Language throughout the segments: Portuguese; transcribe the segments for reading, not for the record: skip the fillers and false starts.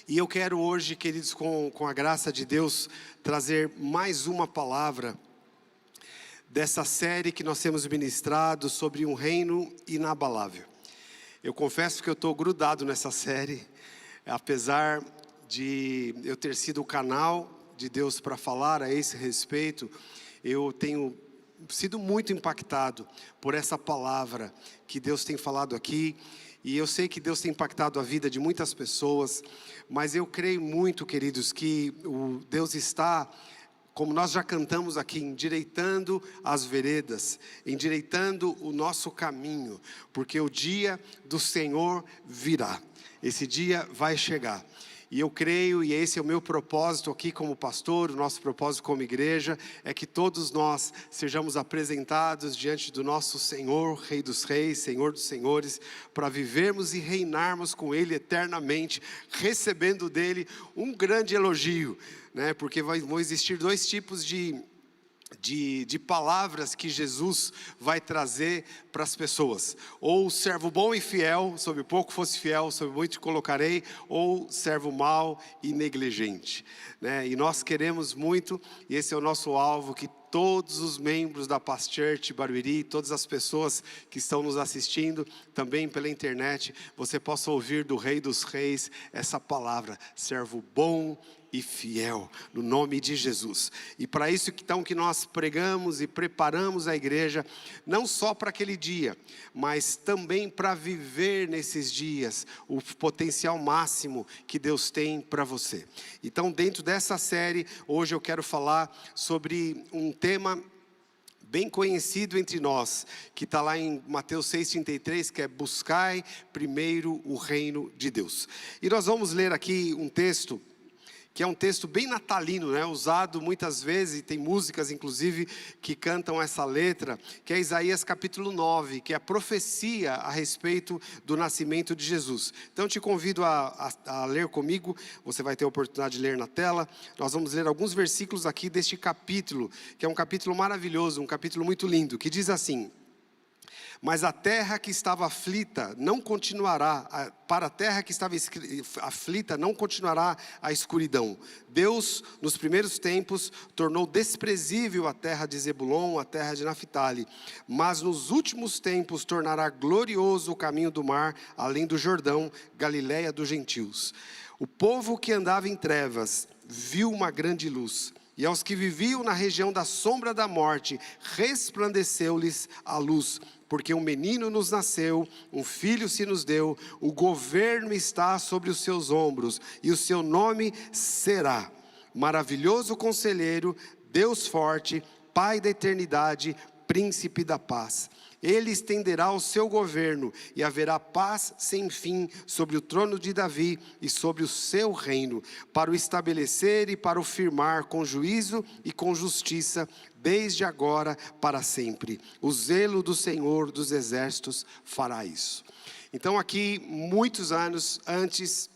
E eu quero hoje, queridos, com a graça de Deus, trazer mais uma palavra dessa série que nós temos ministrado sobre um reino inabalável. Eu confesso que eu estou grudado nessa série, apesar de eu ter sido o canal de Deus para falar a esse respeito. Eu tenho sido muito impactado por essa palavra que Deus tem falado aqui. E eu sei que Deus tem impactado a vida de muitas pessoas, mas eu creio muito, queridos, que o Deus está, como nós já cantamos aqui, endireitando as veredas, endireitando o nosso caminho, porque o dia do Senhor virá, esse dia vai chegar. E eu creio, e esse é o meu propósito aqui como pastor, o nosso propósito como igreja, é que todos nós sejamos apresentados diante do nosso Senhor, Rei dos Reis, Senhor dos Senhores, para vivermos e reinarmos com Ele eternamente, recebendo dEle um grande elogio, né? Porque vão existir dois tipos de palavras que Jesus vai trazer para as pessoas: ou servo bom e fiel, sobre pouco fosse fiel, sobre muito te colocarei, ou servo mau e negligente, né? E nós queremos muito, e esse é o nosso alvo, que todos os membros da Paz Church Barueri, todas as pessoas que estão nos assistindo, também pela internet, você possa ouvir do Rei dos Reis essa palavra: servo bom e fiel, no nome de Jesus. E para isso então que nós pregamos e preparamos a igreja, não só para aquele dia, mas também para viver nesses dias o potencial máximo que Deus tem para você. Então, dentro dessa série, hoje eu quero falar sobre um tema bem conhecido entre nós, que está lá em Mateus 6,33, que é: buscai primeiro o reino de Deus. E nós vamos ler aqui um texto, que é um texto bem natalino, né? Usado muitas vezes, e tem músicas inclusive que cantam essa letra, que é Isaías capítulo 9, que é a profecia a respeito do nascimento de Jesus. Então te convido a ler comigo, você vai ter a oportunidade de ler na tela. Nós vamos ler alguns versículos aqui deste capítulo, que é um capítulo maravilhoso, um capítulo muito lindo, que diz assim: mas a terra que estava aflita não continuará, para a terra que estava aflita não continuará a escuridão. Deus, nos primeiros tempos, tornou desprezível a terra de Zebulon, a terra de Naphtali, mas nos últimos tempos tornará glorioso o caminho do mar, além do Jordão, Galiléia dos gentios. O povo que andava em trevas viu uma grande luz, e aos que viviam na região da sombra da morte, resplandeceu-lhes a luz. Porque um menino nos nasceu, um filho se nos deu, o governo está sobre os seus ombros, e o seu nome será Maravilhoso Conselheiro, Deus Forte, Pai da Eternidade, Príncipe da Paz. Ele estenderá o seu governo, e haverá paz sem fim sobre o trono de Davi e sobre o seu reino, para o estabelecer e para o firmar com juízo e com justiça, desde agora para sempre. O zelo do Senhor dos Exércitos fará isso. Então aqui, muitos anos antes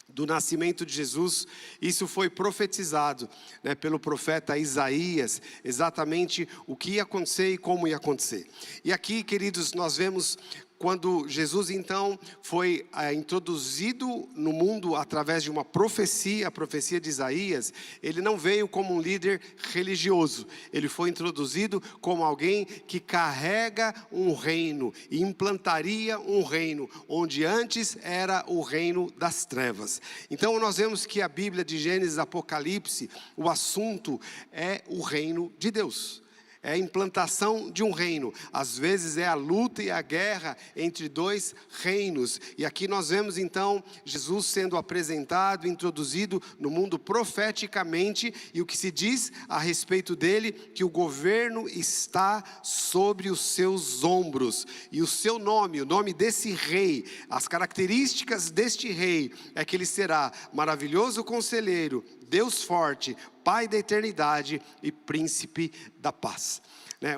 do nascimento de Jesus, isso foi profetizado, né, pelo profeta Isaías, exatamente o que ia acontecer e como ia acontecer. E aqui, queridos, nós vemos quando Jesus então foi introduzido no mundo através de uma profecia, a profecia de Isaías. Ele não veio como um líder religioso, ele foi introduzido como alguém que carrega um reino e implantaria um reino onde antes era o reino das trevas. Então nós vemos que a Bíblia de Gênesis e Apocalipse, o assunto é o reino de Deus. É a implantação de um reino. Às vezes é a luta e a guerra entre dois reinos. E aqui nós vemos então Jesus sendo apresentado, introduzido no mundo profeticamente. E o que se diz a respeito dele, que o governo está sobre os seus ombros. E o seu nome, o nome desse rei, as características deste rei, é que ele será Maravilhoso Conselheiro, Deus Forte, Pai da Eternidade e Príncipe da Paz.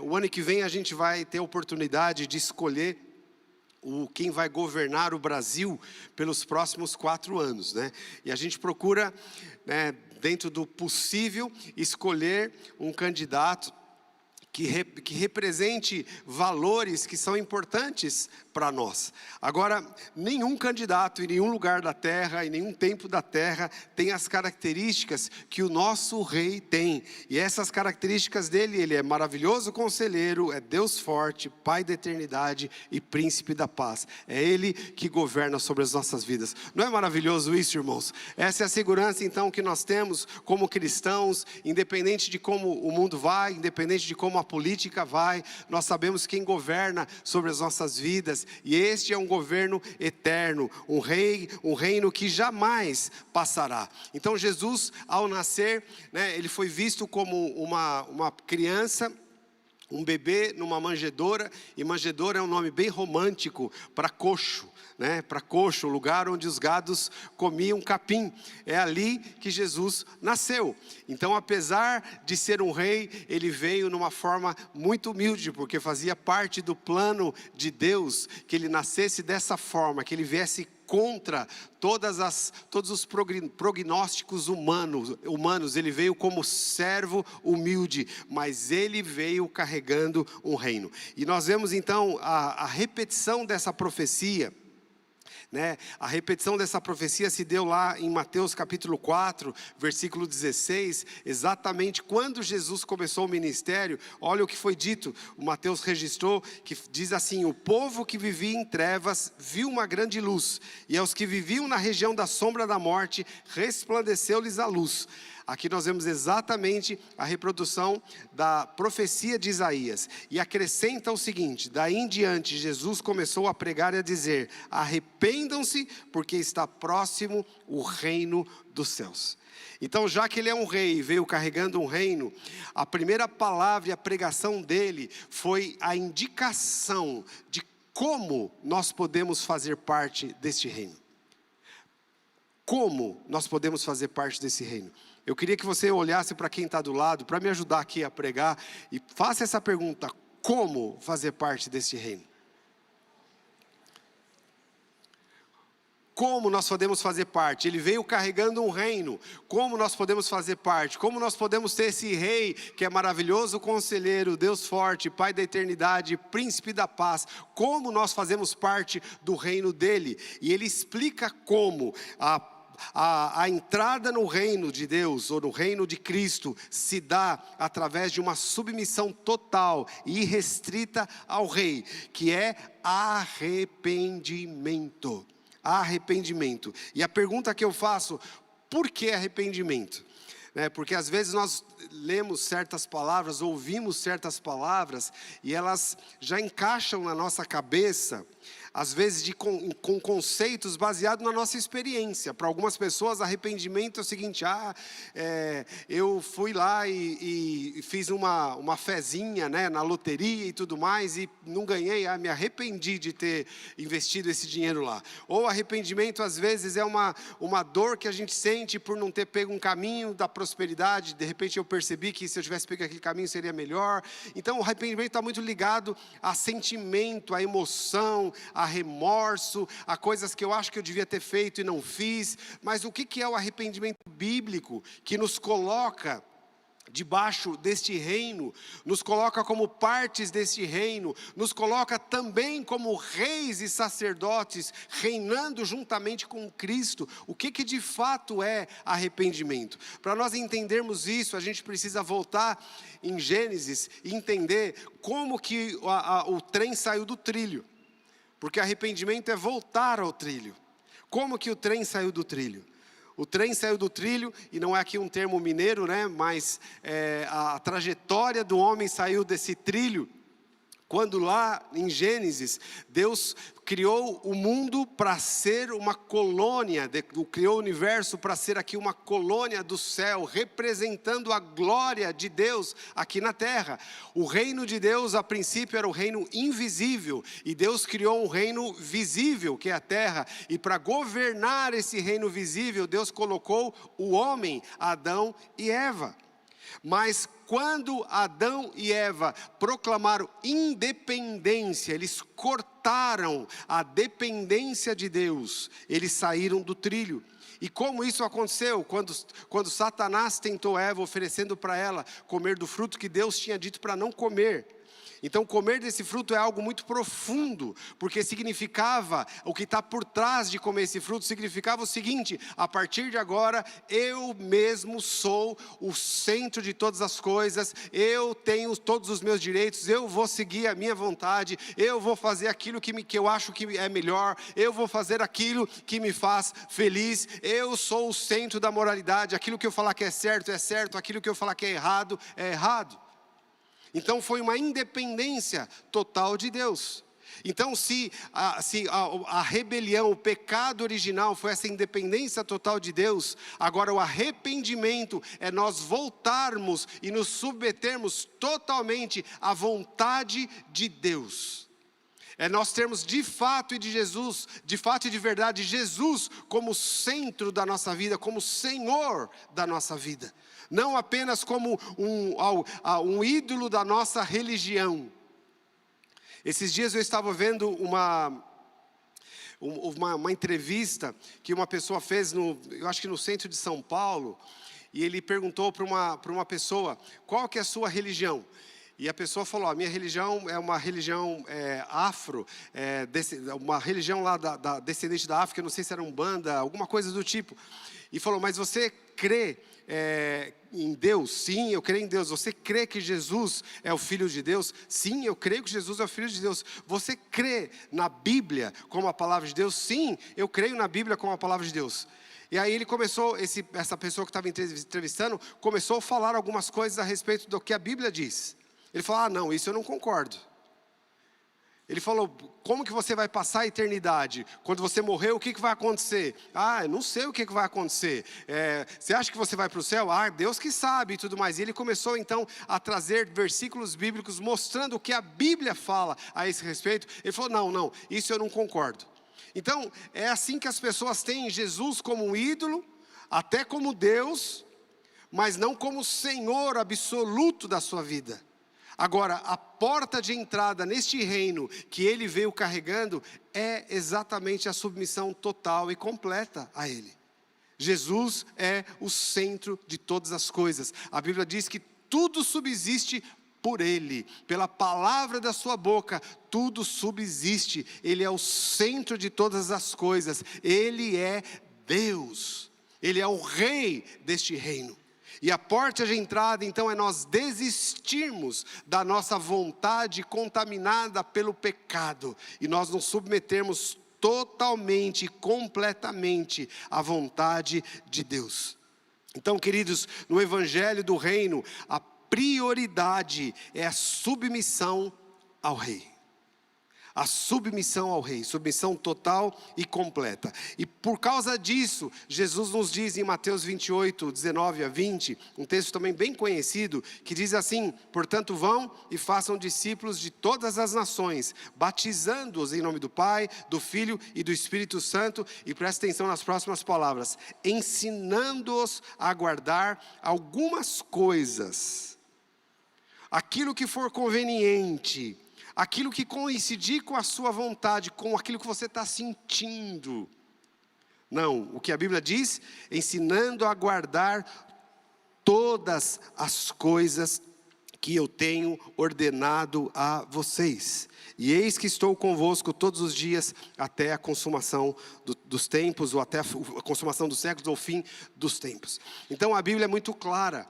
O ano que vem a gente vai ter a oportunidade de escolher quem vai governar o Brasil pelos próximos 4 anos, né? E a gente procura, dentro do possível, escolher um candidato que represente valores que são importantes para nós. Agora, nenhum candidato em nenhum lugar da terra, em nenhum tempo da terra, tem as características que o nosso rei tem. E essas características dele, ele é maravilhoso conselheiro, é Deus forte, Pai da eternidade e príncipe da paz. É ele que governa sobre as nossas vidas. Não é maravilhoso isso, irmãos? Essa é a segurança então que nós temos como cristãos, independente de como o mundo vai, independente de como a política vai, nós sabemos quem governa sobre as nossas vidas, e este é um governo eterno, um reino que jamais passará. Então Jesus, ao nascer, né, ele foi visto como uma criança, um bebê numa manjedoura, e manjedoura é um nome bem romântico para coxo, né? Para coxo, o lugar onde os gados comiam capim. É ali que Jesus nasceu. Então, apesar de ser um rei, ele veio numa forma muito humilde, porque fazia parte do plano de Deus que ele nascesse dessa forma, que ele viesse contra todos os prognósticos humanos. Ele veio como servo humilde, mas ele veio carregando um reino. E nós vemos então a repetição dessa profecia, né? A repetição dessa profecia se deu lá em Mateus capítulo 4, versículo 16, exatamente quando Jesus começou o ministério. Olha o que foi dito, o Mateus registrou, que diz assim: o povo que vivia em trevas viu uma grande luz, e aos que viviam na região da sombra da morte, resplandeceu-lhes a luz. Aqui nós vemos exatamente a reprodução da profecia de Isaías. E acrescenta o seguinte: daí em diante Jesus começou a pregar e a dizer: arrependam-se, porque está próximo o reino dos céus. Então, já que ele é um rei e veio carregando um reino, a primeira palavra e a pregação dele foi a indicação de como nós podemos fazer parte deste reino. Como nós podemos fazer parte desse reino? Eu queria que você olhasse para quem está do lado, para me ajudar aqui a pregar, e faça essa pergunta: como fazer parte desse reino? Como nós podemos fazer parte? Ele veio carregando um reino. Como nós podemos fazer parte? Como nós podemos ter esse rei que é maravilhoso conselheiro, Deus forte, Pai da eternidade, príncipe da paz? Como nós fazemos parte do reino dele? E ele explica como a entrada no reino de Deus, ou no reino de Cristo, se dá através de uma submissão total e irrestrita ao rei, que é arrependimento. Arrependimento. E a pergunta que eu faço: por que arrependimento? Porque às vezes nós lemos certas palavras, ouvimos certas palavras, e elas já encaixam na nossa cabeça, às vezes com conceitos baseados na nossa experiência. Para algumas pessoas, arrependimento é o seguinte: eu fui lá e fiz uma fezinha, né, na loteria e tudo mais, e não ganhei, me arrependi de ter investido esse dinheiro lá. Ou arrependimento às vezes é uma dor que a gente sente por não ter pego um caminho da prosperidade. De repente eu percebi que se eu tivesse pego aquele caminho seria melhor. Então o arrependimento está muito ligado a sentimento, a emoção, a remorso, a coisas que eu acho que eu devia ter feito e não fiz. Mas o que é o arrependimento bíblico, que nos coloca debaixo deste reino, nos coloca como partes deste reino, nos coloca também como reis e sacerdotes, reinando juntamente com Cristo? O que de fato é arrependimento? Para nós entendermos isso, a gente precisa voltar em Gênesis e entender como que o trem saiu do trilho. Porque arrependimento é voltar ao trilho. Como que o trem saiu do trilho? O trem saiu do trilho, e não é aqui um termo mineiro, né? Mas a trajetória do homem saiu desse trilho, quando lá em Gênesis, Deus criou o mundo para ser uma colônia, criou o universo para ser aqui uma colônia do céu, representando a glória de Deus aqui na terra. O reino de Deus, a princípio, era o reino invisível, e Deus criou um reino visível, que é a terra, e para governar esse reino visível, Deus colocou o homem, Adão e Eva. Mas quando Adão e Eva proclamaram independência, eles cortaram a dependência de Deus, eles saíram do trilho. E como isso aconteceu? Quando Satanás tentou Eva, oferecendo para ela comer do fruto que Deus tinha dito para não comer. Então, comer desse fruto é algo muito profundo, porque significava, o que está por trás de comer esse fruto, significava o seguinte: a partir de agora, eu mesmo sou o centro de todas as coisas, eu tenho todos os meus direitos, eu vou seguir a minha vontade, eu vou fazer aquilo que eu acho que é melhor, eu vou fazer aquilo que me faz feliz, eu sou o centro da moralidade, aquilo que eu falar que é certo, aquilo que eu falar que é errado. Então foi uma independência total de Deus. Então se a rebelião, o pecado original foi essa independência total de Deus, agora o arrependimento é nós voltarmos e nos submetermos totalmente à vontade de Deus. É nós termos de fato e de verdade, Jesus como centro da nossa vida, como Senhor da nossa vida. Não apenas como um ídolo da nossa religião. Esses dias eu estava vendo uma entrevista que uma pessoa fez, eu acho que no centro de São Paulo, e ele perguntou para uma pessoa: qual que é a sua religião? E a pessoa falou: a minha religião é uma religião afro, uma religião lá da descendente da África, não sei se era Umbanda, alguma coisa do tipo. E falou: mas você crê em Deus? Sim, eu creio em Deus. Você crê que Jesus é o Filho de Deus? Sim, eu creio que Jesus é o Filho de Deus. Você crê na Bíblia como a palavra de Deus? Sim, eu creio na Bíblia como a palavra de Deus. E aí ele começou, essa pessoa que estava entrevistando, começou a falar algumas coisas a respeito do que a Bíblia diz. Ele falou: não, isso eu não concordo. Ele falou: como que você vai passar a eternidade? Quando você morrer, o que vai acontecer? Eu não sei o que vai acontecer. Você acha que você vai para o céu? Deus que sabe e tudo mais. E ele começou então a trazer versículos bíblicos mostrando o que a Bíblia fala a esse respeito. Ele falou: não, isso eu não concordo. Então, é assim que as pessoas têm Jesus como um ídolo, até como Deus, mas não como Senhor absoluto da sua vida. Agora, a porta de entrada neste reino que ele veio carregando é exatamente a submissão total e completa a ele. Jesus é o centro de todas as coisas. A Bíblia diz que tudo subsiste por ele, pela palavra da sua boca, tudo subsiste. Ele é o centro de todas as coisas. Ele é Deus. Ele é o rei deste reino. E a porta de entrada, então, é nós desistirmos da nossa vontade contaminada pelo pecado e nós nos submetermos totalmente, completamente à vontade de Deus. Então, queridos, no Evangelho do Reino, a prioridade é a submissão ao Rei. A submissão ao Rei, submissão total e completa. E por causa disso, Jesus nos diz em Mateus 28, 19 a 20, um texto também bem conhecido, que diz assim: portanto vão e façam discípulos de todas as nações, batizando-os em nome do Pai, do Filho e do Espírito Santo, e presta atenção nas próximas palavras, ensinando-os a guardar algumas coisas, aquilo que for conveniente, aquilo que coincidir com a sua vontade, com aquilo que você está sentindo. Não, o que a Bíblia diz: ensinando a guardar todas as coisas que eu tenho ordenado a vocês. E eis que estou convosco todos os dias até a consumação dos tempos, ou até a consumação dos séculos, ou o fim dos tempos. Então a Bíblia é muito clara.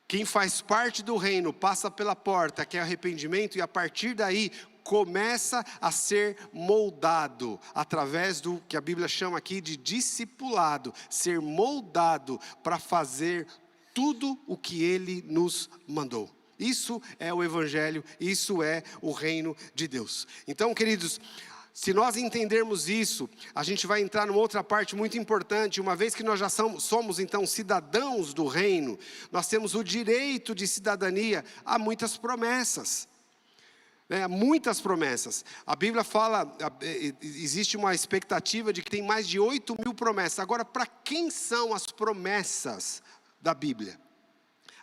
Quem faz parte do reino passa pela porta, que é arrependimento, e a partir daí começa a ser moldado, através do que a Bíblia chama aqui de discipulado, ser moldado para fazer tudo o que Ele nos mandou. Isso é o Evangelho, isso é o reino de Deus. Então, queridos, se nós entendermos isso, a gente vai entrar numa outra parte muito importante. Uma vez que nós já somos então cidadãos do reino, nós temos o direito de cidadania a muitas promessas. Muitas promessas. A Bíblia fala, existe uma expectativa de que tem mais de 8.000 promessas. Agora, para quem são as promessas da Bíblia?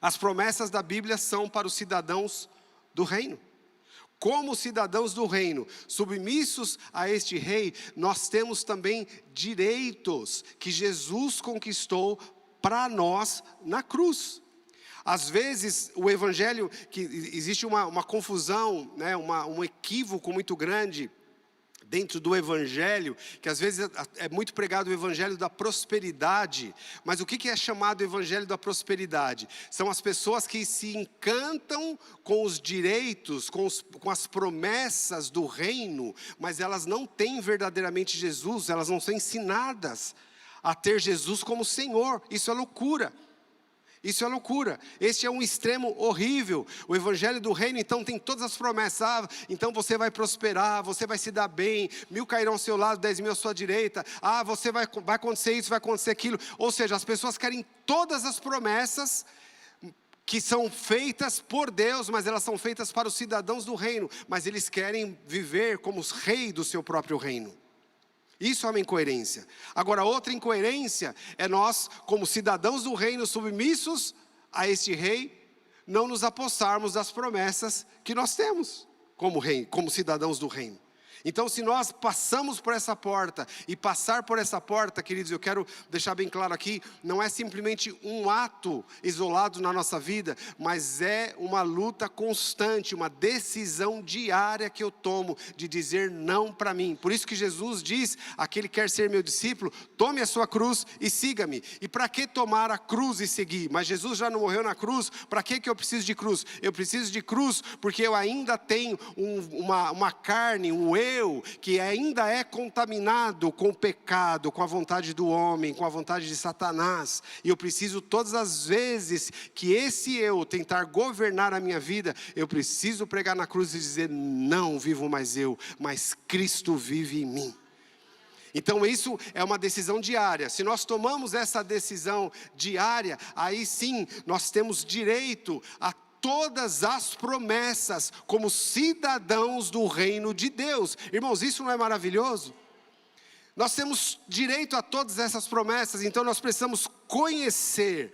As promessas da Bíblia são para os cidadãos do reino. como cidadãos do reino, submissos a este rei, nós temos também direitos que Jesus conquistou para nós na cruz. Às vezes, o evangelho, que existe uma confusão, né, um equívoco muito grande dentro do evangelho, que às vezes é muito pregado o evangelho da prosperidade. Mas o que é chamado evangelho da prosperidade? São as pessoas que se encantam com os direitos, com as promessas do reino, mas elas não têm verdadeiramente Jesus, elas não são ensinadas a ter Jesus como Senhor. Isso é loucura. Isso é loucura. Este é um extremo horrível. O evangelho do reino então tem todas as promessas. Então você vai prosperar, você vai se dar bem, 1000 cairão ao seu lado, 10.000 à sua direita. Você vai acontecer isso, vai acontecer aquilo. Ou seja, as pessoas querem todas as promessas que são feitas por Deus, mas elas são feitas para os cidadãos do reino. Mas eles querem viver como os reis do seu próprio reino. Isso é uma incoerência. Agora, outra incoerência é nós, como cidadãos do reino, submissos a este rei, não nos apossarmos das promessas que nós temos como rei, como cidadãos do reino. Então, se nós passamos por essa porta, e passar por essa porta, queridos, eu quero deixar bem claro aqui, não é simplesmente um ato isolado na nossa vida, mas é uma luta constante, uma decisão diária que eu tomo, de dizer não para mim. Por isso que Jesus diz, aquele que quer ser meu discípulo, tome a sua cruz e siga-me. E para que tomar a cruz e seguir? Mas Jesus já não morreu na cruz, para que eu preciso de cruz? Eu preciso de cruz porque eu ainda tenho uma carne, um eu, que ainda é contaminado com o pecado, com a vontade do homem, com a vontade de Satanás. E eu preciso, todas as vezes que esse eu tentar governar a minha vida, eu preciso pregar na cruz e dizer, não vivo mais eu, mas Cristo vive em mim. Então isso é uma decisão diária. Se nós tomamos essa decisão diária, aí sim nós temos direito a todas as promessas como cidadãos do reino de Deus. Irmãos, isso não é maravilhoso? Nós temos direito a todas essas promessas, então nós precisamos conhecer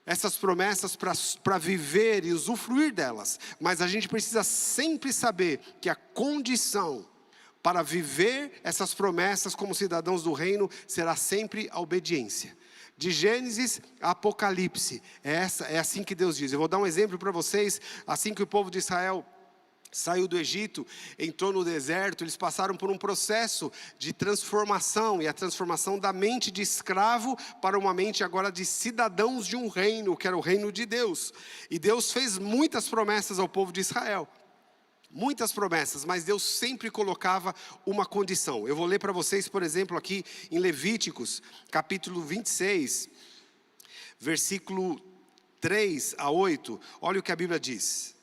essas promessas para viver e usufruir delas. Mas a gente precisa sempre saber que a condição para viver essas promessas como cidadãos do reino será sempre a obediência. De Gênesis a Apocalipse, é assim que Deus diz. Eu vou dar um exemplo para vocês. Assim que o povo de Israel saiu do Egito, entrou no deserto, eles passaram por um processo de transformação, e a transformação da mente de escravo para uma mente agora de cidadãos de um reino, que era o reino de Deus. E Deus fez muitas promessas ao povo de Israel. Muitas promessas, mas Deus sempre colocava uma condição. Eu vou ler para vocês, por exemplo, aqui em Levíticos, capítulo 26, versículo 3 a 8. Olha o que a Bíblia diz.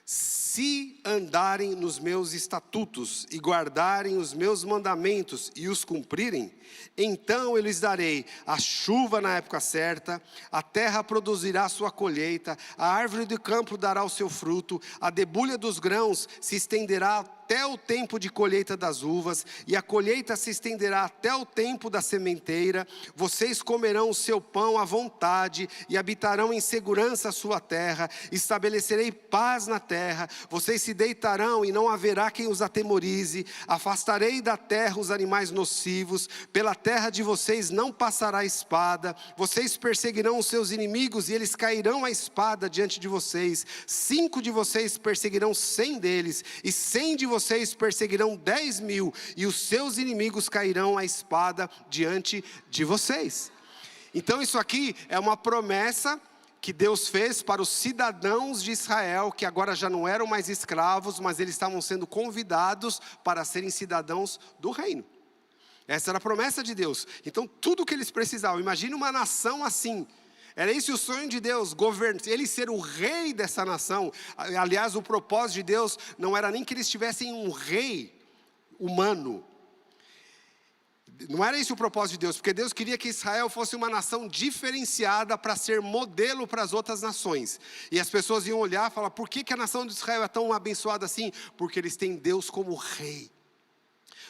Se andarem nos meus estatutos e guardarem os meus mandamentos e os cumprirem, então eu lhes darei a chuva na época certa, a terra produzirá sua colheita, a árvore do campo dará o seu fruto, a debulha dos grãos se estenderá até o tempo de colheita das uvas, e a colheita se estenderá até o tempo da sementeira. Vocês comerão o seu pão à vontade e habitarão em segurança a sua terra. Estabelecerei paz na terra. Vocês se deitarão e não haverá quem os atemorize. Afastarei da terra os animais nocivos. Pela terra de vocês não passará espada. Vocês perseguirão os seus inimigos e eles cairão à espada diante de vocês. 5 de vocês perseguirão 100 deles, e 100 de vocês perseguirão 10.000, e os seus inimigos cairão à espada diante de vocês. Então isso aqui é uma promessa que Deus fez para os cidadãos de Israel, que agora já não eram mais escravos, mas eles estavam sendo convidados para serem cidadãos do reino. Essa era a promessa de Deus. Então tudo que eles precisavam, imagine uma nação assim. Era esse o sonho de Deus, ele ser o rei dessa nação. Aliás, o propósito de Deus não era nem que eles tivessem um rei humano. Não era esse o propósito de Deus, porque Deus queria que Israel fosse uma nação diferenciada para ser modelo para as outras nações. E as pessoas iam olhar e falar, por que a nação de Israel é tão abençoada assim? Porque eles têm Deus como rei.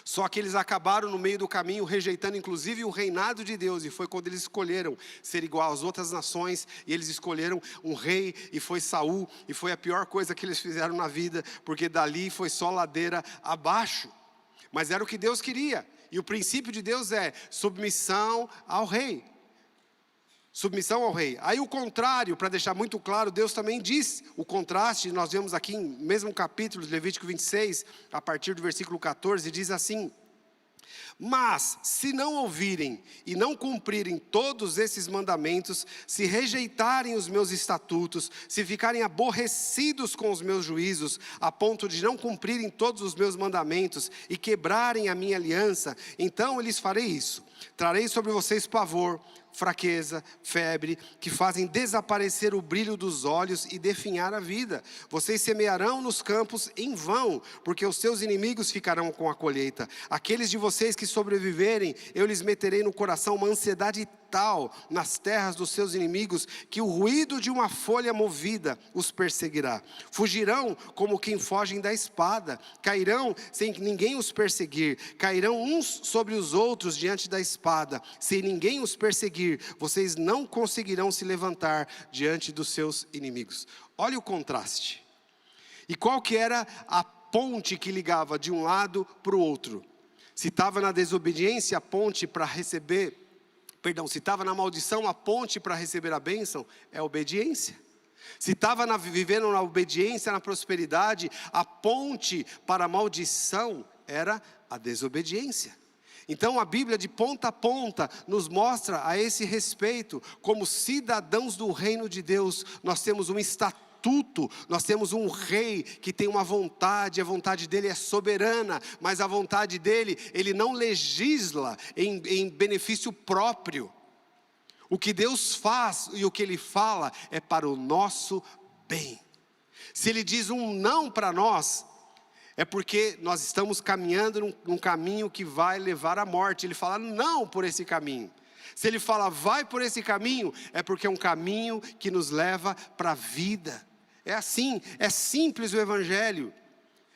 Só que eles acabaram no meio do caminho rejeitando inclusive o reinado de Deus. E foi quando eles escolheram ser igual às outras nações. E eles escolheram um rei e foi Saul. E foi a pior coisa que eles fizeram na vida, porque dali foi só ladeira abaixo. Mas era o que Deus queria. E o princípio de Deus é submissão ao rei. Submissão ao rei. Aí o contrário, para deixar muito claro, Deus também diz o contraste. Nós vemos aqui no mesmo capítulo de Levítico 26, a partir do versículo 14, diz assim: mas se não ouvirem e não cumprirem todos esses mandamentos, se rejeitarem os meus estatutos, se ficarem aborrecidos com os meus juízos, a ponto de não cumprirem todos os meus mandamentos e quebrarem a minha aliança, então eu lhes farei isso: trarei sobre vocês pavor, fraqueza, febre, que fazem desaparecer o brilho dos olhos e definhar a vida. Vocês semearão nos campos em vão, porque os seus inimigos ficarão com a colheita. Aqueles de vocês que sobreviverem, eu lhes meterei no coração uma ansiedade tal nas terras dos seus inimigos, que o ruído de uma folha movida os perseguirá. Fugirão como quem fogem da espada, cairão sem que ninguém os perseguir, cairão uns sobre os outros diante da espada. Se ninguém os perseguir, vocês não conseguirão se levantar diante dos seus inimigos. Olha o contraste. E qual que era a ponte que ligava de um lado para o outro? Se estava na desobediência, a ponte para receber, se estava na maldição, a ponte para receber a bênção é a obediência. Se estava vivendo na obediência, na prosperidade, a ponte para a maldição era a desobediência. Então a Bíblia de ponta a ponta nos mostra a esse respeito, como cidadãos do reino de Deus, nós temos um estatuto. Nós temos um rei que tem uma vontade, a vontade dele é soberana, mas a vontade dele, ele não legisla em benefício próprio. O que Deus faz e o que ele fala é para o nosso bem. Se ele diz um não para nós, é porque nós estamos caminhando num caminho que vai levar à morte. Ele fala não por esse caminho. Se ele fala vai por esse caminho, é porque é um caminho que nos leva para a vida. É assim, é simples o Evangelho.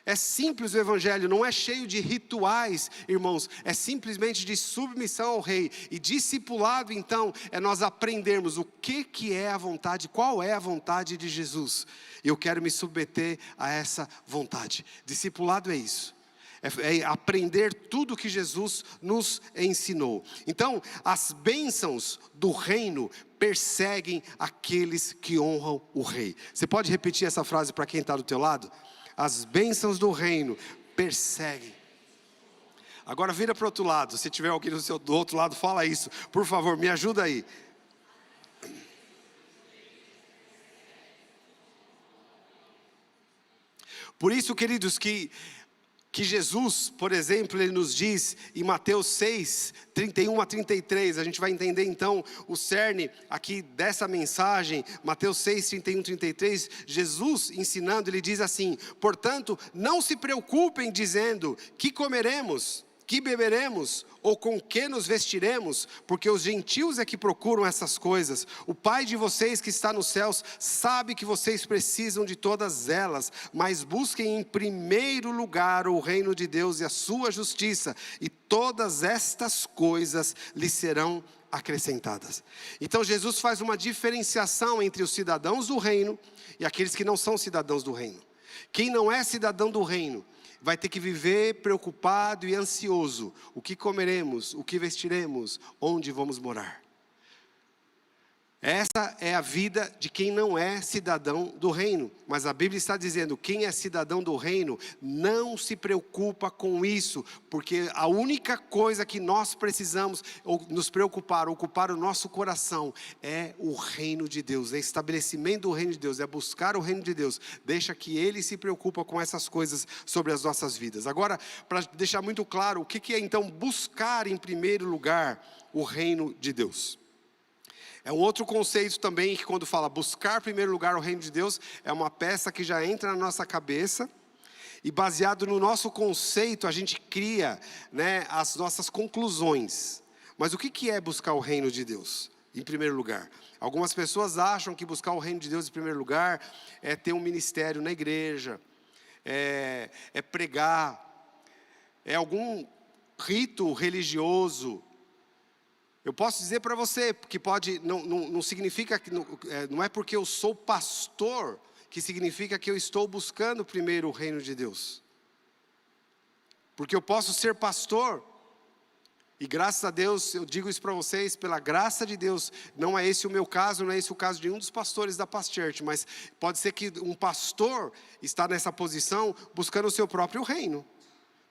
É simples o Evangelho, não é cheio de rituais, irmãos. É simplesmente de submissão ao rei. E discipulado, então, é nós aprendermos o que é a vontade, qual é a vontade de Jesus. E eu quero me submeter a essa vontade. Discipulado é isso. É aprender tudo que Jesus nos ensinou. Então, as bênçãos do reino perseguem aqueles que honram o rei. Você pode repetir essa frase para quem está do teu lado? As bênçãos do reino perseguem. Agora vira para o outro lado. Se tiver alguém do outro lado, fala isso. Por favor, me ajuda aí. Por isso, queridos, que Jesus, por exemplo, ele nos diz em Mateus 6, 31 a 33, a gente vai entender então o cerne aqui dessa mensagem, Mateus 6, 31 a 33, Jesus ensinando, ele diz assim: portanto, não se preocupem dizendo, que comeremos, que beberemos, ou com que nos vestiremos, porque os gentios é que procuram essas coisas. O Pai de vocês que está nos céus sabe que vocês precisam de todas elas, mas busquem em primeiro lugar o reino de Deus e a sua justiça, e todas estas coisas lhes serão acrescentadas. Então Jesus faz uma diferenciação entre os cidadãos do reino e aqueles que não são cidadãos do reino. Quem não é cidadão do reino vai ter que viver preocupado e ansioso. O que comeremos, o que vestiremos, onde vamos morar. Essa é a vida de quem não é cidadão do reino. Mas a Bíblia está dizendo, quem é cidadão do reino não se preocupa com isso. Porque a única coisa que nós precisamos nos preocupar, ocupar o nosso coração, é o reino de Deus. É estabelecimento do reino de Deus, é buscar o reino de Deus. Deixa que Ele se preocupa com essas coisas sobre as nossas vidas. Agora, para deixar muito claro, o que é então buscar em primeiro lugar o reino de Deus? É um outro conceito também que quando fala buscar em primeiro lugar o reino de Deus, é uma peça que já entra na nossa cabeça e baseado no nosso conceito a gente cria, as nossas conclusões. Mas o que é buscar o reino de Deus em primeiro lugar? Algumas pessoas acham que buscar o reino de Deus em primeiro lugar é ter um ministério na igreja, é pregar, é algum rito religioso. Eu posso dizer para você que pode, não significa, não é porque eu sou pastor que significa que eu estou buscando primeiro o reino de Deus. Porque eu posso ser pastor, e graças a Deus, eu digo isso para vocês, pela graça de Deus, não é esse o meu caso, não é esse o caso de um dos pastores da Paz Church, mas pode ser que um pastor está nessa posição buscando o seu próprio reino.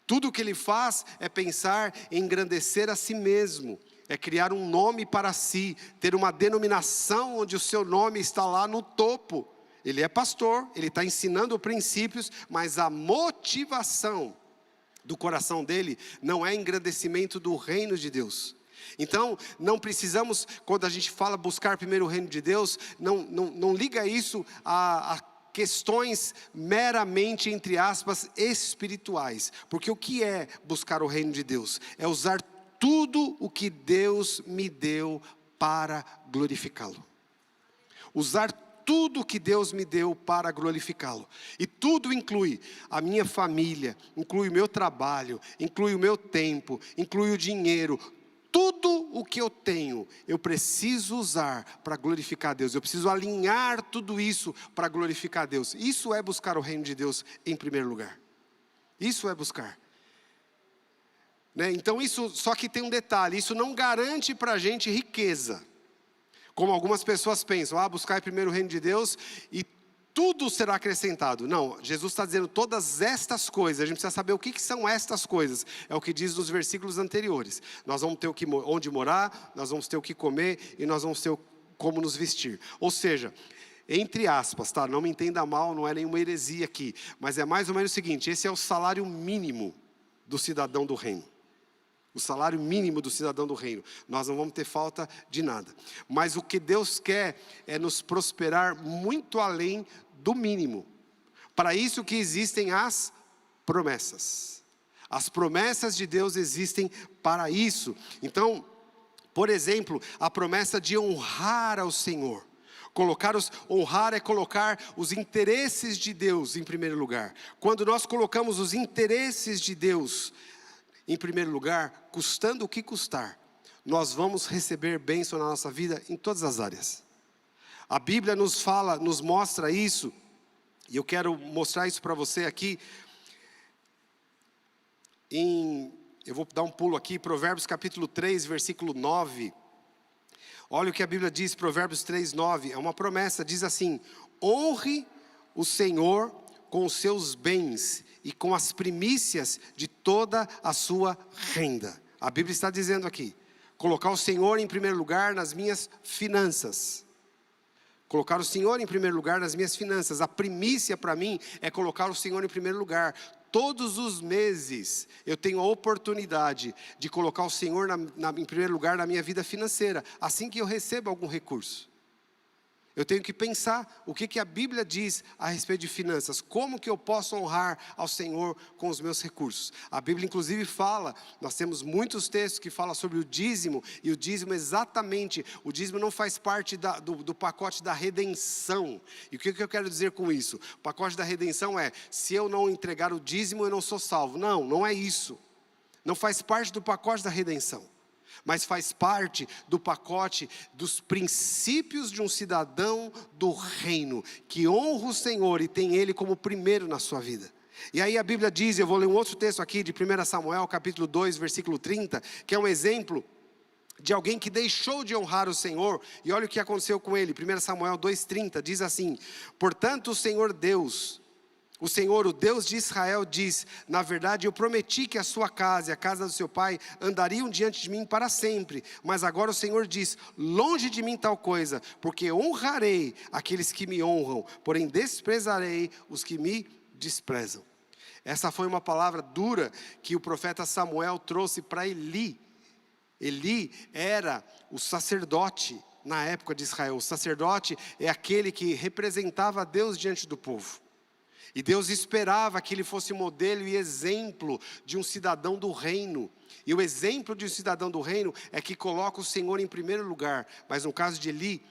Tudo o que ele faz é pensar em engrandecer a si mesmo, é criar um nome para si, ter uma denominação onde o seu nome está lá no topo. Ele é pastor, ele está ensinando princípios, mas a motivação do coração dele não é engrandecimento do reino de Deus. Então, não precisamos, quando a gente fala buscar primeiro o reino de Deus, não liga isso a questões meramente, entre aspas, espirituais. Porque o que é buscar o reino de Deus? É usar tudo o que Deus me deu para glorificá-lo. Usar tudo o que Deus me deu para glorificá-lo. E tudo inclui a minha família, inclui o meu trabalho, inclui o meu tempo, inclui o dinheiro. Tudo o que eu tenho, eu preciso usar para glorificar a Deus. Eu preciso alinhar tudo isso para glorificar a Deus. Isso é buscar o reino de Deus em primeiro lugar. Isso é buscar. Então isso, só que tem um detalhe, isso não garante para a gente riqueza. Como algumas pessoas pensam, buscar primeiro o reino de Deus e tudo será acrescentado. Não, Jesus está dizendo todas estas coisas, a gente precisa saber o que são estas coisas. É o que diz nos versículos anteriores. Nós vamos ter onde morar, nós vamos ter o que comer e nós vamos ter como nos vestir. Ou seja, entre aspas, tá? Não me entenda mal, não é nenhuma heresia aqui. Mas é mais ou menos o seguinte, esse é o salário mínimo do cidadão do reino. O salário mínimo do cidadão do reino. Nós não vamos ter falta de nada. Mas o que Deus quer é nos prosperar muito além do mínimo. Para isso que existem as promessas. As promessas de Deus existem para isso. Então, por exemplo, a promessa de honrar ao Senhor. Honrar é colocar os interesses de Deus em primeiro lugar. Quando nós colocamos os interesses de Deus em primeiro lugar, custando o que custar, nós vamos receber bênção na nossa vida em todas as áreas. A Bíblia nos mostra isso, e eu quero mostrar isso para você aqui, eu vou dar um pulo aqui, Provérbios capítulo 3, versículo 9, olha o que a Bíblia diz, Provérbios 3, 9, é uma promessa, diz assim, honre o Senhor com os seus bens e com as primícias de toda a sua renda. A Bíblia está dizendo aqui, colocar o Senhor em primeiro lugar nas minhas finanças. Colocar o Senhor em primeiro lugar nas minhas finanças. A primícia para mim é colocar o Senhor em primeiro lugar. Todos os meses eu tenho a oportunidade de colocar o Senhor em primeiro lugar na minha vida financeira. Assim que eu recebo algum recurso. Eu tenho que pensar o que a Bíblia diz a respeito de finanças. Como que eu posso honrar ao Senhor com os meus recursos? A Bíblia inclusive fala, nós temos muitos textos que falam sobre o dízimo. E o dízimo exatamente, o dízimo não faz parte do pacote da redenção. E o que eu quero dizer com isso? O pacote da redenção é, se eu não entregar o dízimo eu não sou salvo. Não, não é isso. Não faz parte do pacote da redenção. Mas faz parte do pacote dos princípios de um cidadão do reino, que honra o Senhor e tem Ele como primeiro na sua vida. E aí a Bíblia diz, eu vou ler um outro texto aqui de 1 Samuel, capítulo 2, versículo 30, que é um exemplo de alguém que deixou de honrar o Senhor, e olha o que aconteceu com ele. 1 Samuel 2,30 diz assim, portanto o Senhor Deus, o Senhor, o Deus de Israel diz, na verdade eu prometi que a sua casa e a casa do seu pai andariam diante de mim para sempre. Mas agora o Senhor diz, longe de mim tal coisa, porque honrarei aqueles que me honram, porém desprezarei os que me desprezam. Essa foi uma palavra dura que o profeta Samuel trouxe para Eli. Eli era o sacerdote na época de Israel. O sacerdote é aquele que representava Deus diante do povo. E Deus esperava que ele fosse modelo e exemplo de um cidadão do reino. E o exemplo de um cidadão do reino é que coloca o Senhor em primeiro lugar. Mas no caso de Eli,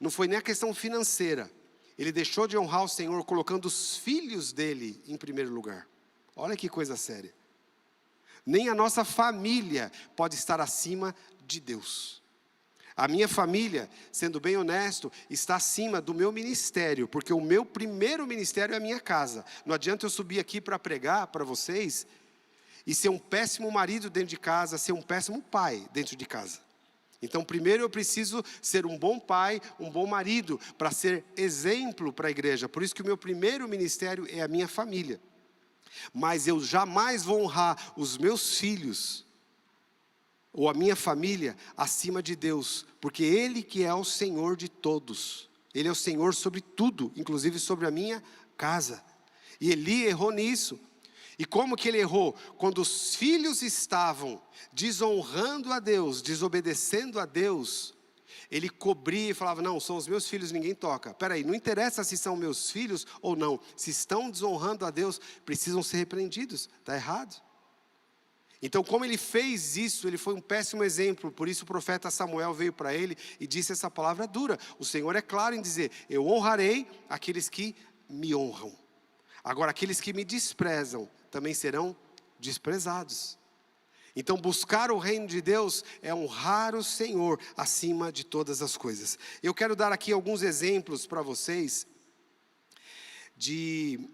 não foi nem a questão financeira. Ele deixou de honrar o Senhor colocando os filhos dele em primeiro lugar. Olha que coisa séria. Nem a nossa família pode estar acima de Deus. A minha família, sendo bem honesto, está acima do meu ministério, porque o meu primeiro ministério é a minha casa. Não adianta eu subir aqui para pregar para vocês e ser um péssimo marido dentro de casa, ser um péssimo pai dentro de casa. Então, primeiro eu preciso ser um bom pai, um bom marido, para ser exemplo para a igreja. Por isso que o meu primeiro ministério é a minha família. Mas eu jamais vou honrar os meus filhos ou a minha família acima de Deus, porque Ele que é o Senhor de todos. Ele é o Senhor sobre tudo, inclusive sobre a minha casa. E Eli errou nisso. E como que ele errou? Quando os filhos estavam desonrando a Deus, desobedecendo a Deus, ele cobria e falava, não, são os meus filhos, ninguém toca. Peraí, não interessa se são meus filhos ou não. Se estão desonrando a Deus, precisam ser repreendidos. Está errado. Então, como ele fez isso, ele foi um péssimo exemplo. Por isso o profeta Samuel veio para ele e disse essa palavra dura. O Senhor é claro em dizer, eu honrarei aqueles que me honram. Agora, aqueles que me desprezam também serão desprezados. Então, buscar o reino de Deus é honrar o Senhor acima de todas as coisas. Eu quero dar aqui alguns exemplos para vocês, de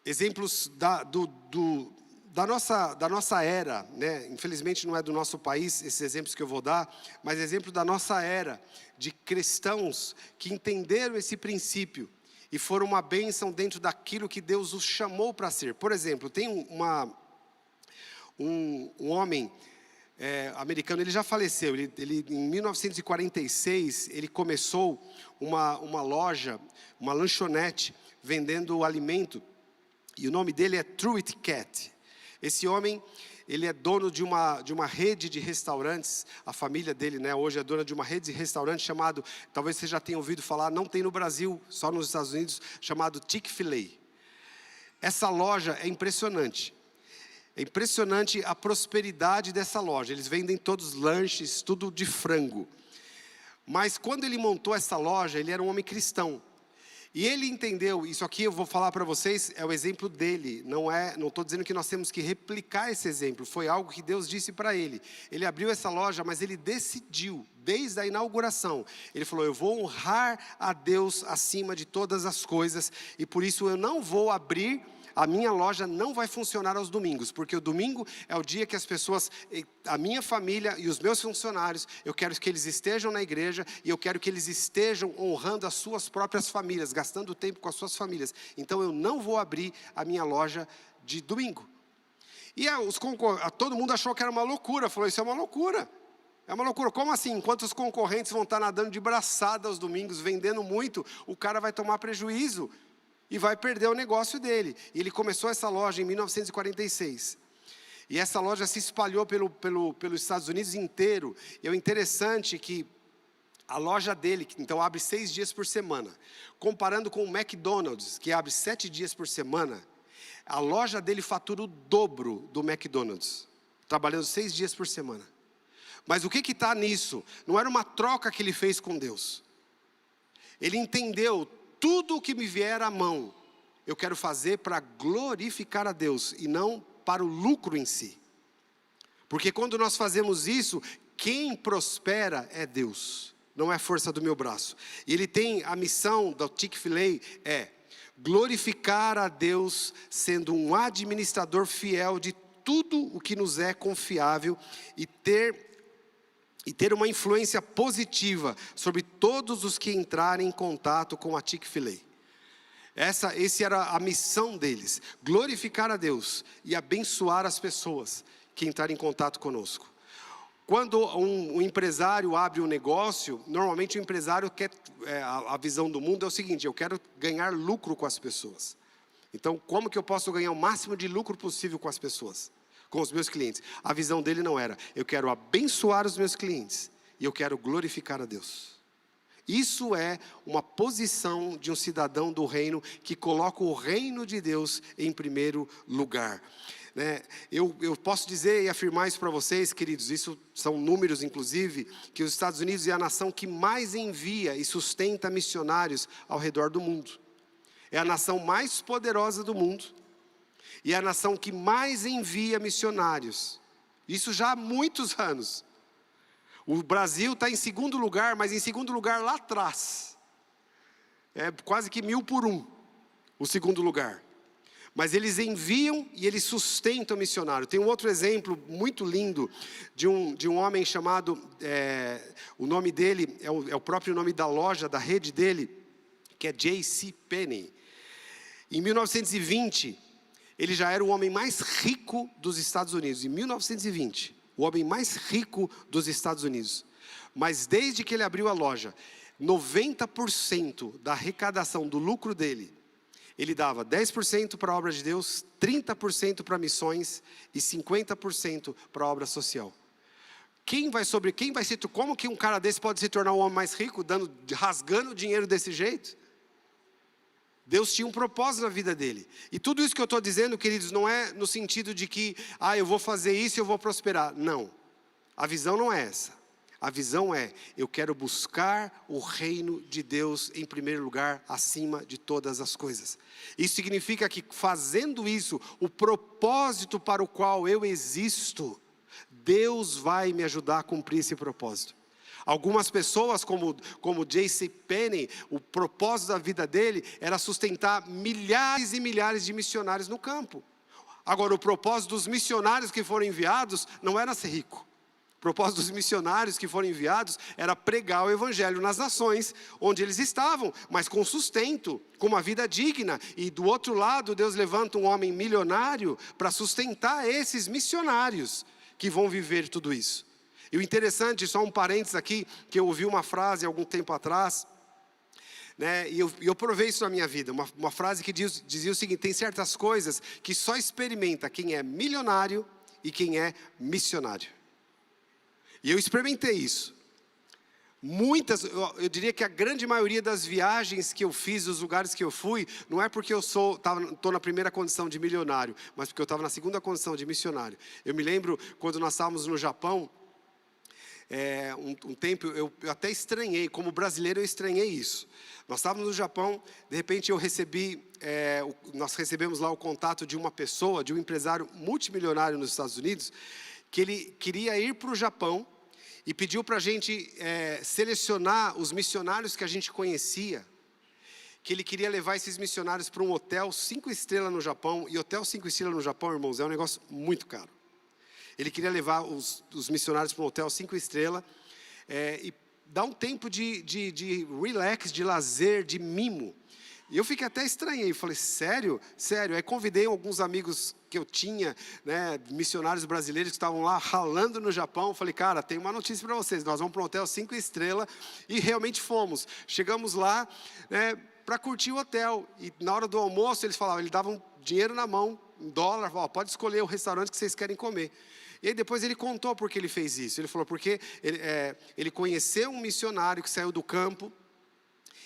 exemplos da nossa era, né? Infelizmente não é do nosso país esses exemplos que eu vou dar, mas exemplos da nossa era, de cristãos que entenderam esse princípio e foram uma bênção dentro daquilo que Deus os chamou para ser. Por exemplo, tem um homem americano, ele já faleceu, ele em 1946, ele começou uma loja, uma lanchonete, vendendo alimento, e o nome dele é Truett Cathy. Esse homem, ele é dono de uma rede de restaurantes, a família dele, né, hoje é dona de uma rede de restaurantes chamado, talvez você já tenha ouvido falar, não tem no Brasil, só nos Estados Unidos, chamado Chick-fil-A. Essa loja é impressionante. É impressionante a prosperidade dessa loja. Eles vendem todos lanches, tudo de frango. Mas quando ele montou essa loja, ele era um homem cristão. E ele entendeu, isso aqui eu vou falar para vocês, é o exemplo dele. Não estou dizendo que nós temos que replicar esse exemplo. Foi algo que Deus disse para ele. Ele abriu essa loja, mas ele decidiu, desde a inauguração. Ele falou, eu vou honrar a Deus acima de todas as coisas. E por isso eu não vou abrir. A minha loja não vai funcionar aos domingos, porque o domingo é o dia que as pessoas, a minha família e os meus funcionários, eu quero que eles estejam na igreja e eu quero que eles estejam honrando as suas próprias famílias, gastando tempo com as suas famílias. Então eu não vou abrir a minha loja de domingo. E todo mundo achou que era uma loucura, falou, isso é uma loucura. É uma loucura, como assim? Enquanto os concorrentes vão estar nadando de braçada aos domingos, vendendo muito, o cara vai tomar prejuízo e vai perder o negócio dele. E ele começou essa loja em 1946. E essa loja se espalhou pelos Estados Unidos inteiro. E o interessante é que a loja dele, que então abre 6 dias por semana, comparando com o McDonald's, que abre 7 dias por semana, a loja dele fatura o dobro do McDonald's, trabalhando 6 dias por semana. Mas o que está nisso? Não era uma troca que ele fez com Deus. Ele entendeu, tudo o que me vier à mão, eu quero fazer para glorificar a Deus e não para o lucro em si. Porque quando nós fazemos isso, quem prospera é Deus, não é a força do meu braço. E ele tem a missão do Chick-fil-A é glorificar a Deus sendo um administrador fiel de tudo o que nos é confiável e ter uma influência positiva sobre todos os que entrarem em contato com a Chick-fil-A. Essa era a missão deles, glorificar a Deus e abençoar as pessoas que entrarem em contato conosco. Quando um empresário abre um negócio, normalmente o empresário quer, a visão do mundo é o seguinte, eu quero ganhar lucro com as pessoas. Então, como que eu posso ganhar o máximo de lucro possível com as pessoas? Com os meus clientes. A visão dele não era, eu quero abençoar os meus clientes e eu quero glorificar a Deus. Isso é uma posição de um cidadão do reino que coloca o reino de Deus em primeiro lugar. Eu posso dizer e afirmar isso para vocês, queridos, isso são números inclusive, que os Estados Unidos é a nação que mais envia e sustenta missionários ao redor do mundo. É a nação mais poderosa do mundo. E é a nação que mais envia missionários. Isso já há muitos anos. O Brasil está em segundo lugar, mas em segundo lugar lá atrás. É quase que 1000 por 1, o segundo lugar. Mas eles enviam e eles sustentam o missionário. Tem um outro exemplo muito lindo de um homem chamado, o nome dele é o próprio nome da loja, da rede dele, que é J.C. Penney. Em 1920, ele já era o homem mais rico dos Estados Unidos. Em 1920, o homem mais rico dos Estados Unidos. Mas desde que ele abriu a loja, 90% da arrecadação do lucro dele, ele dava 10% para a obra de Deus, 30% para missões e 50% para a obra social. Como que um cara desse pode se tornar o homem mais rico, rasgando dinheiro desse jeito? Deus tinha um propósito na vida dele. E tudo isso que eu estou dizendo, queridos, não é no sentido de que, eu vou fazer isso e eu vou prosperar. Não, a visão não é essa. A visão é, eu quero buscar o reino de Deus em primeiro lugar, acima de todas as coisas. Isso significa que fazendo isso, o propósito para o qual eu existo, Deus vai me ajudar a cumprir esse propósito. Algumas pessoas, como J.C. Penney, o propósito da vida dele era sustentar milhares e milhares de missionários no campo. Agora, o propósito dos missionários que foram enviados não era ser rico. O propósito dos missionários que foram enviados era pregar o evangelho nas nações onde eles estavam, mas com sustento, com uma vida digna. E do outro lado, Deus levanta um homem milionário para sustentar esses missionários que vão viver tudo isso. E o interessante, só um parênteses aqui, que eu ouvi uma frase algum tempo atrás, né, e eu provei isso na minha vida, uma frase que dizia o seguinte: tem certas coisas que só experimenta quem é milionário e quem é missionário. E eu experimentei isso. Eu diria que a grande maioria das viagens que eu fiz, dos lugares que eu fui, não é porque eu estou na primeira condição de milionário, mas porque eu estava na segunda condição de missionário. Eu me lembro quando nós estávamos no Japão, um tempo eu até estranhei, como brasileiro eu estranhei isso. Nós estávamos no Japão, de repente nós recebemos lá o contato de uma pessoa, de um empresário multimilionário nos Estados Unidos, que ele queria ir para o Japão e pediu para a gente selecionar os missionários que a gente conhecia, que ele queria levar esses missionários para um hotel 5 estrelas no Japão, e hotel 5 estrelas no Japão, irmãos, é um negócio muito caro. Ele queria levar os missionários para um hotel 5 estrelas e dar um tempo de relax, de lazer, de mimo. E eu fiquei até estranhei, falei, sério? Sério? Aí convidei alguns amigos que eu tinha, né, missionários brasileiros que estavam lá ralando no Japão. Falei, cara, tem uma notícia para vocês, nós vamos para um hotel 5 estrelas, e realmente fomos. Chegamos lá, né, para curtir o hotel, e na hora do almoço eles davam dinheiro na mão, em dólar, pode escolher o restaurante que vocês querem comer. E aí depois ele contou por que ele fez isso. Ele falou, porque ele conheceu um missionário que saiu do campo,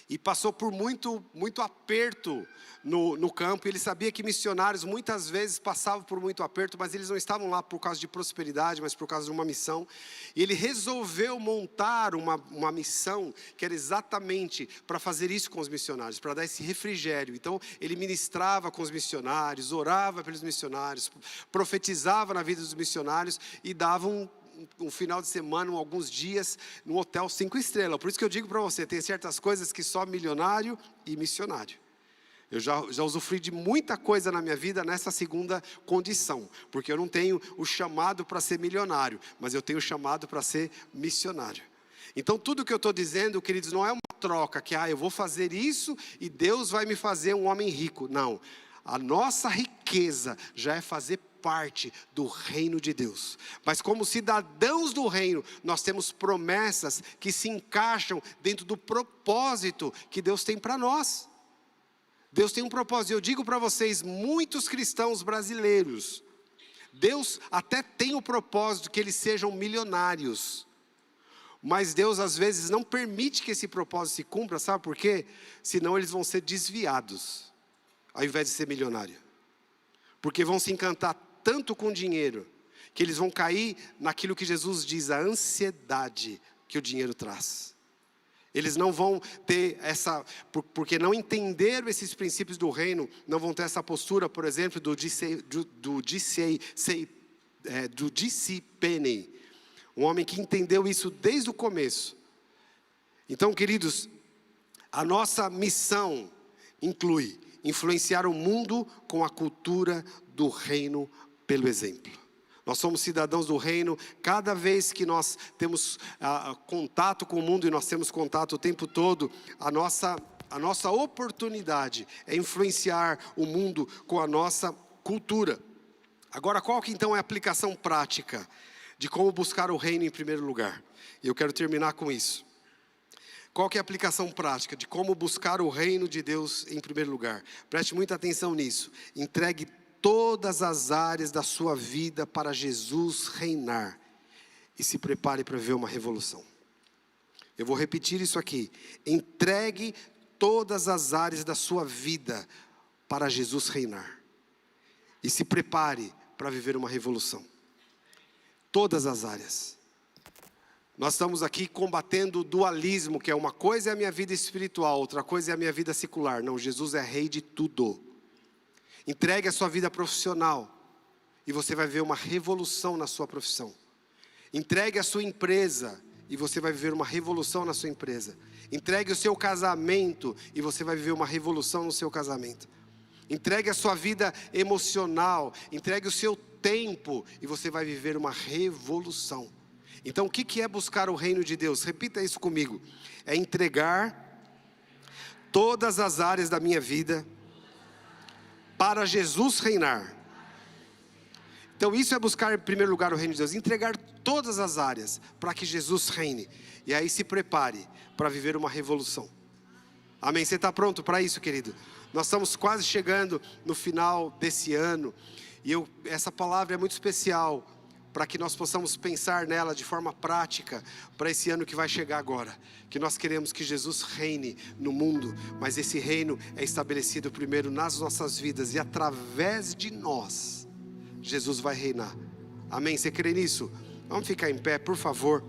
e passou por muito aperto no campo. Ele sabia que missionários muitas vezes passavam por muito aperto, mas eles não estavam lá por causa de prosperidade, mas por causa de uma missão. E ele resolveu montar uma missão que era exatamente para fazer isso com os missionários, para dar esse refrigério. Então ele ministrava com os missionários, orava pelos missionários, profetizava na vida dos missionários e dava um final de semana, alguns dias, num hotel 5 estrelas. Por isso que eu digo para você, tem certas coisas que só milionário e missionário. Eu já usufruí de muita coisa na minha vida nessa segunda condição, porque eu não tenho o chamado para ser milionário, mas eu tenho o chamado para ser missionário. Então tudo que eu estou dizendo, queridos, não é uma troca, que eu vou fazer isso e Deus vai me fazer um homem rico. Não, a nossa riqueza já é fazer parte do reino de Deus. Mas como cidadãos do reino, nós temos promessas que se encaixam dentro do propósito que Deus tem para nós. Deus tem um propósito. Eu digo para vocês, muitos cristãos brasileiros, Deus até tem o propósito que eles sejam milionários, mas Deus às vezes não permite que esse propósito se cumpra, sabe por quê? Senão eles vão ser desviados, ao invés de ser milionário. Porque vão se encantar tanto com dinheiro, que eles vão cair naquilo que Jesus diz, a ansiedade que o dinheiro traz. Eles não vão ter porque não entenderam esses princípios do reino, não vão ter essa postura, por exemplo, do discipene. Um homem que entendeu isso desde o começo. Então, queridos, a nossa missão inclui influenciar o mundo com a cultura do reino pelo exemplo. Nós somos cidadãos do reino. Cada vez que nós temos contato com o mundo, e nós temos contato o tempo todo, a nossa oportunidade é influenciar o mundo com a nossa cultura. Agora, qual que então é a aplicação prática de como buscar o reino em primeiro lugar? E eu quero terminar com isso. Qual que é a aplicação prática de como buscar o reino de Deus em primeiro lugar? Preste muita atenção nisso. Entregue todas as áreas da sua vida para Jesus reinar. E se prepare para ver uma revolução. Eu vou repetir isso aqui. Entregue todas as áreas da sua vida para Jesus reinar. E se prepare para viver uma revolução. Todas as áreas. Nós estamos aqui combatendo o dualismo, que é uma coisa é a minha vida espiritual, outra coisa é a minha vida secular. Não, Jesus é rei de tudo. Entregue a sua vida profissional e você vai ver uma revolução na sua profissão. Entregue a sua empresa e você vai viver uma revolução na sua empresa. Entregue o seu casamento e você vai viver uma revolução no seu casamento. Entregue a sua vida emocional, entregue o seu tempo e você vai viver uma revolução. Então, o que é buscar o reino de Deus? Repita isso comigo. É entregar todas as áreas da minha vida para Jesus reinar. Então isso é buscar em primeiro lugar o reino de Deus. Entregar todas as áreas para que Jesus reine. E aí se prepare para viver uma revolução. Amém? Você está pronto para isso, querido? Nós estamos quase chegando no final desse ano. E essa palavra é muito especial, para que nós possamos pensar nela de forma prática, para esse ano que vai chegar agora. Que nós queremos que Jesus reine no mundo, mas esse reino é estabelecido primeiro nas nossas vidas, e através de nós, Jesus vai reinar. Amém? Você crê nisso? Vamos ficar em pé, por favor.